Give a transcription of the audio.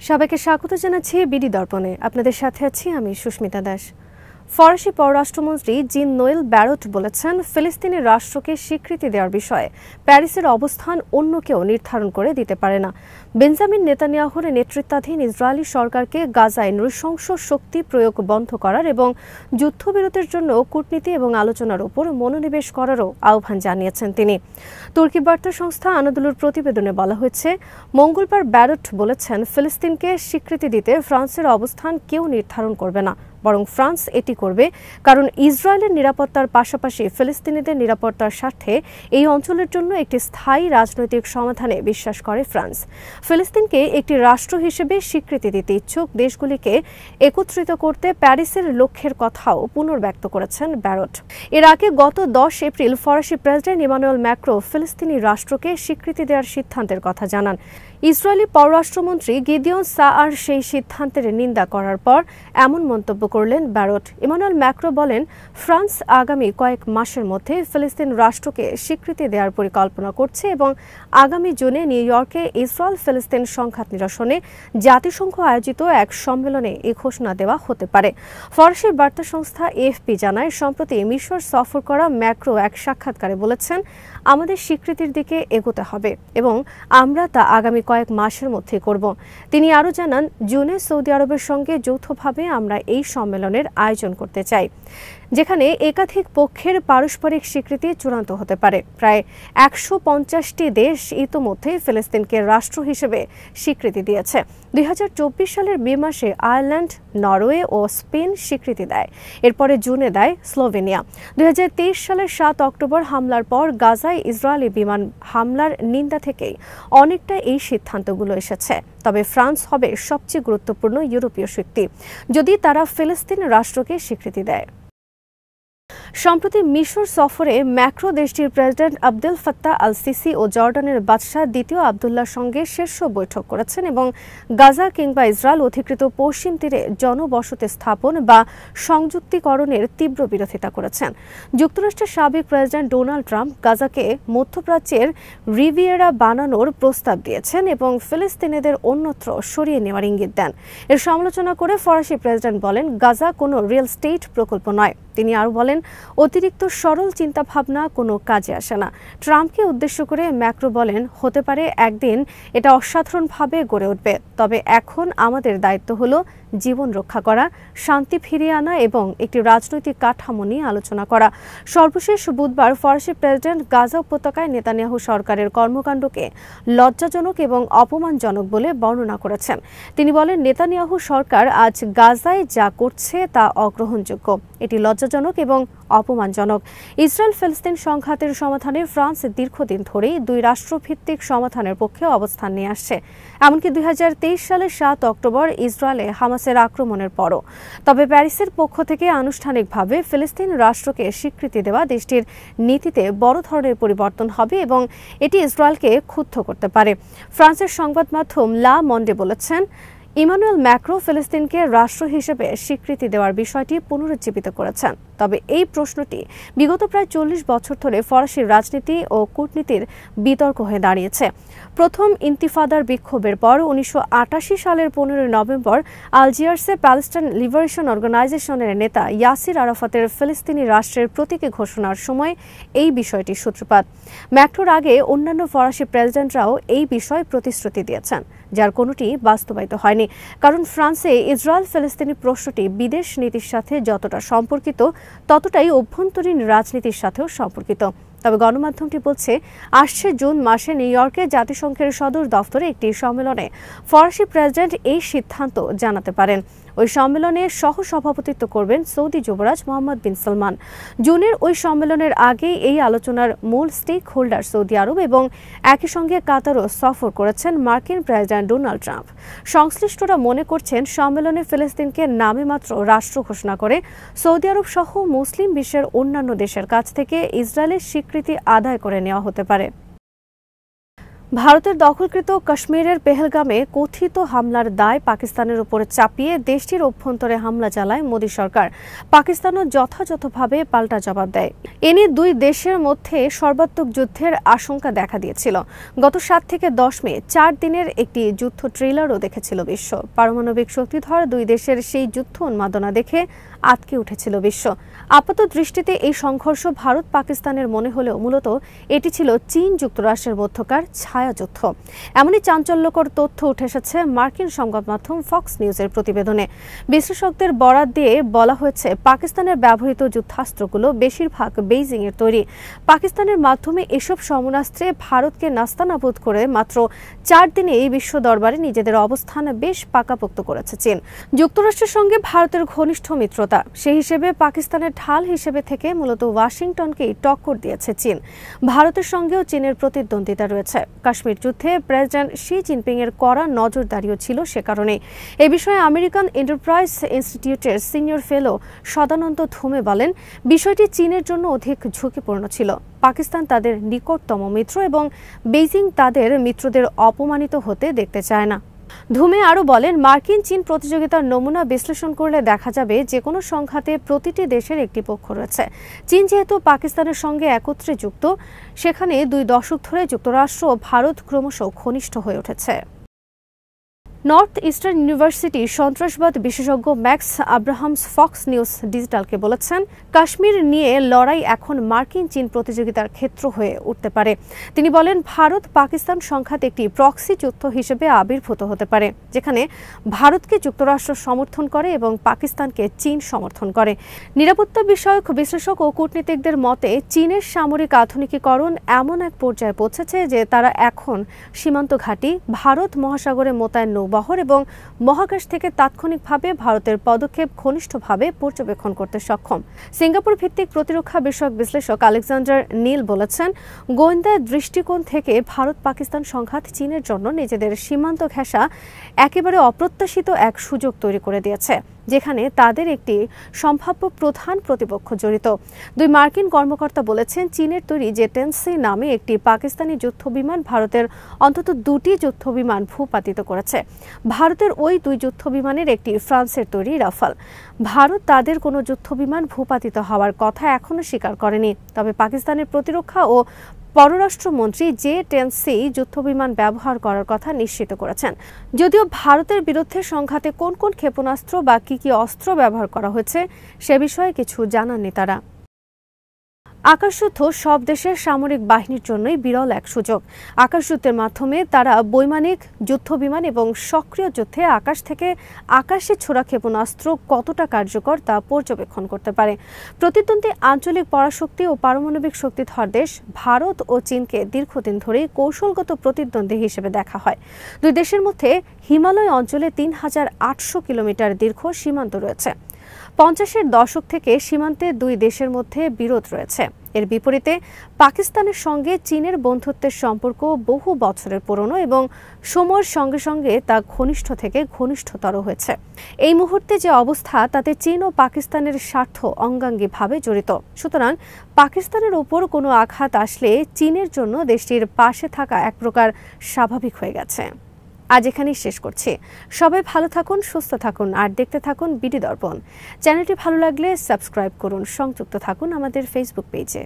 সবাইকে স্বাগত জানাচ্ছি বিডি দর্পণে। আপনাদের সাথে আছি আমি সুস্মিতা দাস। ফরাসি পররাষ্ট্রমন্ত্রী জিন নোয়েল ব্যারট বলেছেন, ফিলিস্তিনি রাষ্ট্রকে স্বীকৃতি দেওয়ার বিষয়ে প্যারিসের অবস্থান অন্য কেউ নির্ধারণ করে দিতে পারে না। বেঞ্জামিন নেতানিয়াহুর নেতৃত্বাধীন ইসরায়েলি সরকারকে গাজায় নৃশংস শক্তি প্রয়োগ বন্ধ করার এবং যুদ্ধবিরতির জন্য কূটনীতি এবং আলোচনার উপর মনোনিবেশ করারও আহ্বান জানিয়েছেন তিনি। তুর্কি বার্তা সংস্থা আনাদোলুর প্রতিবেদনে বলা হয়েছে, মঙ্গলবার ব্যারট বলেছেন, ফিলিস্তিনকে স্বীকৃতি দিতে ফ্রান্সের অবস্থান কেউ নির্ধারণ করবে না, বরং ফ্রান্স এটি করবে, কারণ ইসরায়েলের নিরাপত্তার পাশাপাশি ফিলিস্তিনিদের নিরাপত্তার স্বার্থে এই অঞ্চলের জন্য একটি স্থায়ী রাজনৈতিক সমাধানে বিশ্বাস করে ফ্রান্স। ফিলিস্তিনকে একটি রাষ্ট্র হিসেবে স্বীকৃতি দিতে ইচ্ছুক দেশগুলিকে একত্রিত করতে প্যারিসের লক্ষ্যের কথাও পুনর্ব্যক্ত করেছেন ব্যারট। এর আগে গত 10 এপ্রিল ফরাসি প্রেসিডেন্ট ইমানুয়েল ম্যাক্রো ফিলিস্তিনি রাষ্ট্রকে স্বীকৃতি দেওয়ার সিদ্ধান্তের কথা জানান। ইসরায়েলি পররাষ্ট্রমন্ত্রী গিদিয়ন সাআর সেই সিদ্ধান্তের নিন্দা করার পর এমন মন্তব্য করলেন ব্যারট। ইমানুয়েল ম্যাক্রো বলেন, ফ্রান্স আগামী কয়েক মাসের মধ্যে ফিলিস্তিন রাষ্ট্রকে স্বীকৃতি দেওয়ার পরিকল্পনা করছে এবং আগামী জুনে নিউ ইয়র্কে ইসরায়েল ফিলিস্তিন সংঘাত নিরসনে জাতিসংঘ আয়োজিত এক সম্মেলনে এই ঘোষণা দেওয়া হতে পারে। ফরাসি বার্তা সংস্থা এএফপি জানায়, সম্প্রতি মিশর সফর করা ম্যাক্রো এক সাক্ষাৎকারে বলেছেন, আমাদের স্বীকৃতির দিকে এগোতে হবে এবং আমরা তা আগামী কয়েক মাসের মধ্যে করব। তিনি আরও জানান, জুনে সৌদি আরবের সঙ্গে যৌথভাবে আমরা এই সম্মেলনের আয়োজন করতে চাই, যেখানে একাধিক পক্ষের পারস্পরিক স্বীকৃতি চূড়ান্ত হতে পারে। প্রায় 150টি দেশ ইতোমধ্যে ফিলিস্তিনকে রাষ্ট্র হিসেবে স্বীকৃতি দিয়েছে। 2024 সালের মে মাসে আয়ারল্যান্ড, নরওয়ে ও স্পেন স্বীকৃতি দেয়। এরপরে জুনে দেয় স্লোভেনিয়া। 2023 সালের 7 অক্টোবর হামলার পর গাজায় ইসরায়েলি বিমান হামলার নিন্দা থেকেই অনেকটা এই সিদ্ধান্তগুলো এসেছে। তবে ফ্রান্স হবে সবচেয়ে গুরুত্বপূর্ণ ইউরোপীয় শক্তি যদি তারা ফিলিস্তিন রাষ্ট্রকে স্বীকৃতি দেয়। সম্প্রতি মিশর সফরে ম্যাক্রো দেশটির president Abdel Fattah al Sisi ও জর্ডানের বাদশাহ দ্বিতীয় আবদুল্লাহর সঙ্গে শীর্ষ বৈঠক করেছেন এবং গাজা কিংবা ইসরায়েল অধিকৃত পশ্চিম তীরে জনবসতি স্থাপন বা সংযুক্তিকরণের তীব্র বিরোধিতা করেছেন। যুক্তরাষ্ট্রের সাবেক প্রেসিডেন্ট ডোনাল্ড ট্রাম্প গাজাকে মধ্যপ্রাচ্যের রিভিয়েরা বানানোর প্রস্তাব দিয়েছেন এবং ফিলিস্তিনিদের অন্যত্র সরিয়ে নেওয়ার ইঙ্গিত দেন। এর সমালোচনা করে ফরাসি প্রেসিডেন্ট বলেন, গাজা কোনো রিয়েল স্টেট প্রকল্প নয়। তিনি আরও বলেন, অতিরিক্ত সরল চিন্তাভাবনা কোনো কাজে আসে না। ট্রাম্পকে উদ্দেশ্য করে ম্যাক্রো বলেন, হতে পারে একদিন এটা অসাধারণভাবে গড়ে উঠবে, তবে এখন আমাদের দায়িত্ব হলো জীবন রক্ষা করা, শান্তি ফিরিয়ে আনা এবং একটি রাজনৈতিক কাঠামো নিয়ে আলোচনা করা। সর্বশেষ বুধবার ফরাসি প্রেসিডেন্ট গাজা উপত্যকায় নেতানিয়াহু সরকারের কর্মকাণ্ডকে লজ্জাজনক এবং অপমানজনক বলে বর্ণনা করেছেন। তিনি বলেন, নেতানিয়াহু সরকার আজ গাজায় যা করছে তা অগ্রহণযোগ্য, এটি লজ্জাজনক এবং অপমানজনক। ইসরায়েল ফিলিস্তিন সংঘাতের সমাধানে ফ্রান্স দীর্ঘদিন ধরেই দুই রাষ্ট্রভিত্তিক সমাধানের পক্ষে অবস্থান নিয়ে আসছে, এমনকি 2023 সালের 7 অক্টোবর ইসরায়েলে হামাসের আক্রমণের পরও। তবে প্যারিসের পক্ষ থেকে আনুষ্ঠানিকভাবে ফিলিস্তিন রাষ্ট্রকে স্বীকৃতি দেওয়া দেশটির নীতিতে বড় ধরনের পরিবর্তন হবে এবং এটি ইসরায়েলকে ক্ষুব্ধ করতে পারে। ফ্রান্সের সংবাদ মাধ্যম লা মন্ডে বলেছেন, ইমানুয়েল ম্যাক্রো ফিলিস্তিনকে রাষ্ট্র হিসেবে স্বীকৃতি দেওয়ার বিষয়টি পুনরুজ্জীবিত করেছেন। তবে এই প্রশ্নটি বিগত প্রায় 40 বছর ধরে ফরাসি রাজনীতি ও কূটনীতির বিতর্ক হয়ে দাঁড়িয়েছে। প্রথম ইন্তিফাদার বিক্ষোভের পর 1988 সালের 15 নভেম্বর আলজিয়ার্সে প্যালেস্টাইন লিবারেশন অর্গানাইজেশনের নেতা ইয়াসির আরাফাতের ফিলিস্তিনি রাষ্ট্রের প্রতীকী ঘোষণার সময় এই বিষয়টির সূত্রপাত। ম্যাক্রোর আগে অন্যান্য ফরাসি প্রেসিডেন্টরাও এই বিষয়ে প্রতিশ্রুতি দিয়েছেন, যার কোনোটি বাস্তবায়িত হয়নি, কারণ ফ্রান্সে ইসরায়েল ফিলিস্তিনি প্রশ্নটি বিদেশ নীতির সাথে যতটা সম্পর্কিত ততটাই অভ্যন্তরীণ রাজনীতির সাথেও সম্পর্কিত। তবে গণমাধ্যমটি বলছে, আসছে জুন মাসে নিউ ইয়র্কে জাতিসংঘের সদর দফতরে একটি সম্মেলনে ফরাসি প্রেসিডেন্ট এই সিদ্ধান্ত জানাতে পারেন। ওই সম্মেলনে সহ-সভাপতিত্ব করবেন সৌদি যুবরাজ মোহাম্মদ বিন সালমান। জুনের ওই সম্মেলনের আগেই এই আলোচনার মূল স্টেক হোল্ডার সৌদি আরব এবং একই সঙ্গে কাতারও সফর করেছেন মার্কিন প্রেসিডেন্ট ডোনাল্ড ট্রাম্প। সংশ্লিষ্টরা মনে করছেন, সম্মেলনে ফিলিস্তিনকে নামে মাত্র রাষ্ট্র ঘোষণা করে সৌদি আরব সহ মুসলিম বিশ্বের অন্যান্য দেশের কাছ থেকে ইসরায়েলের স্বীকৃতি আদায় করে নেওয়া হতে পারে। ভারতের দখলকৃত কাশ্মীরের পেহেলগামে কথিত হামলার দায় পাকিস্তানের উপর চাপিয়ে দেশটির অভ্যন্তরে হামলা চালায় মোদী সরকার। পাকিস্তানও যথাযথভাবে পাল্টা জবাব দেয়। এ নিয়ে দুই দেশের মধ্যে সর্বাত্মক যুদ্ধের আশঙ্কা দেখা দিয়েছিল। গত 7 থেকে 10 মে 4 দিনের একটি যুদ্ধ ট্রেলারও দেখেছিল বিশ্ব। পারমাণবিক শক্তিধর দুই দেশের সেই যুদ্ধ উন্মাদনা দেখে আটকে উঠেছিল বিশ্ব। আপাত দৃষ্টিতে এই সংঘর্ষ ভারত পাকিস্তানের মনে হলেও মূলত এটি ছিল চীন যুক্তরাষ্ট্রের মধ্যকার ছায়াযুদ্ধ। এমনই চাঞ্চল্যকর তথ্য উঠে এসেছে মার্কিন সংবাদ মাধ্যম ফক্স নিউজের প্রতিবেদনে। বিশ্লেষকদের বরাত দিয়ে বলা হয়েছে, পাকিস্তানের ব্যবহৃত যুদ্ধাস্ত্রগুলো বেশিরভাগ বেইজিং এর তৈরি। পাকিস্তানের মাধ্যমে এসব সমরাস্ত্রে ভারতকে নাস্তানাবুদ করে মাত্র 4 দিনে এই বিশ্ব দরবারে নিজেদের অবস্থান বেশ পাকাপোক্ত করেছে চীন। যুক্তরাষ্ট্রের সঙ্গে ভারতের ঘনিষ্ঠ মিত্রতা, সেই হিসেবে পাকিস্তানের ঢাল হিসেবে থেকে মূলত ওয়াশিংটনকেই টক্কর দিয়েছে চীন। ভারতের সঙ্গেও চীনের প্রতিদ্বন্দ্বিতা রয়েছে। কাশ্মীর যুদ্ধে প্রেসিডেন্ট শি জিনপিং এর কড়া নজরদারিও ছিল সে কারণে। এ বিষয়ে আমেরিকান এন্টারপ্রাইজ ইনস্টিটিউটের সিনিয়র ফেলো সদানন্দ ধুমে বলেন, বিষয়টি চীনের জন্য অধিক ঝুঁকিপূর্ণ ছিল। পাকিস্তান তাদের নিকটতম মিত্র এবং বেইজিং তাদের মিত্রদের অপমানিত হতে দেখতে চায় না। ধুমে আরও বলেন, মার্কিন চীন প্রতিযোগিতার নমুনা বিশ্লেষণ করলে দেখা যাবে যে কোনো সংঘাতে প্রতিটি দেশের একটি পক্ষ রয়েছে। চীন যেহেতু পাকিস্তানের সঙ্গে একত্রে যুক্ত, সেখানে 2 দশক ধরে যুক্তরাষ্ট্র ও ভারত ক্রমশ ঘনিষ্ঠ হয়ে উঠেছে। নর্থ ইস্টার্ন ইউনিভার্সিটি সন্ত্রাসবাদ বিশেষজ্ঞ ম্যাক্স আব্রাহামস ফক্স নিউজ ডিজিটালকে বলেছেন, কাশ্মীর নিয়ে লড়াই এখন মার্কিন চীন প্রতিযোগিতার ক্ষেত্র হয়ে উঠতে পারে। তিনি বলেন, ভারত পাকিস্তান সংঘাত একটি প্রক্সি যুদ্ধ হিসেবে আবির্ভূত হতে পারে, যেখানে ভারতকে যুক্তরাষ্ট্র সমর্থন করে এবং পাকিস্তানকে চীন সমর্থন করে। নিরাপত্তা বিষয়ক বিশ্লেষক ও কূটনীতিকদের মতে, চীনের সামরিক আধুনিকীকরণ এমন এক পর্যায়ে পৌঁছেছে যে তারা এখন সীমান্ত ঘাঁটি, ভারত মহাসাগরে মোতায়েন বহর এবং মহাকাশ থেকে তাৎক্ষণিকভাবে ভারতের পদক্ষেপ ঘনিষ্ঠভাবে পর্যবেক্ষণ করতে সক্ষম। সিঙ্গাপুর ভিত্তিক প্রতিরক্ষা বিষয়ক বিশ্লেষক আলেকজান্ডার নীল বলেছেন, গোয়েন্দা দৃষ্টিকোণ থেকে ভারত পাকিস্তান সংঘাত চীনের জন্য নিজেদের সীমান্ত ঘেঁষা একেবারে অপ্রত্যাশিত এক সুযোগ তৈরি করে দিয়েছে, যেখানে তাদের একটি সম্ভাব্য প্রধান প্রতিপক্ষ জড়িত। 2 মার্কিন কর্মকর্তা বলেছেন, চীনের তৈরি জেটেন্সি নামে একটি পাকিস্তানি যুদ্ধবিমান ভারতের অন্তত 2টি যুদ্ধবিমান ভূপাতিত করেছে। ভারতের ওই 2 যুদ্ধবিমানের একটি ফ্রান্সের তৈরি রাফাল। ভারত তাদের কোনো যুদ্ধবিমান ভূপাতিত হওয়ার কথা এখনও স্বীকার করেনি, তবে পাকিস্তানের প্রতিরক্ষা ও পররাষ্ট্রমন্ত্রী জে-10সি যুদ্ধবিমান ব্যবহার করার কথা নিশ্চিত করেছেন। যদিও ভারতের বিরুদ্ধে সংঘাতে কোন কোন ক্ষেপণাস্ত্র বা কি অস্ত্র ব্যবহার করা হয়েছে সে বিষয়ে কিছু জানাননি তারা। আকাশযুদ্ধ সব দেশের সামরিক বাহিনীর জন্যই বিরল এক সুযোগ। আকাশযুদ্ধের মাধ্যমে তারা বৈমানিক যুদ্ধবিমান এবং সক্রিয় যুদ্ধে আকাশ থেকে আকাশে ছোড়া ক্ষেপণাস্ত্র কতটা কার্যকর তা পর্যবেক্ষণ করতে পারে। প্রতিদ্বন্দ্বী আঞ্চলিক পরাশক্তি ও পারমাণবিক শক্তিধর দেশ ভারত ও চীনকে দীর্ঘদিন ধরেই কৌশলগত প্রতিদ্বন্দ্বী হিসেবে দেখা হয়। 2 দেশের মধ্যে হিমালয় অঞ্চলে 3800 কিলোমিটার দীর্ঘ সীমান্ত রয়েছে। 50-এর দশক থেকে সীমান্তে 2 দেশের মধ্যে বিরোধ রয়েছে। এর বিপরীতে পাকিস্তানের সঙ্গে চীনের বন্ধুত্বের সম্পর্ক বহু বছরের পুরনো এবং সময়ের সঙ্গে সঙ্গে তা ঘনিষ্ঠ থেকে ঘনিষ্ঠতর হয়েছে। এই মুহূর্তে যে অবস্থা, তাতে চীন ও পাকিস্তানের স্বার্থ অঙ্গাঙ্গিভাবে জড়িত। সুতরাং পাকিস্তানের উপর কোনো আঘাত আসলে চীনের জন্য দেশটির পাশে থাকা এক প্রকার স্বাভাবিক হয়ে গেছে। আজ এখানেই শেষ করছি। সবাই ভালো থাকুন, সুস্থ থাকুন আর দেখতে থাকুন বিডি দর্পণ। চ্যানেলটি ভালো লাগলে সাবস্ক্রাইব করুন, সংযুক্ত থাকুন আমাদের ফেসবুক পেজে।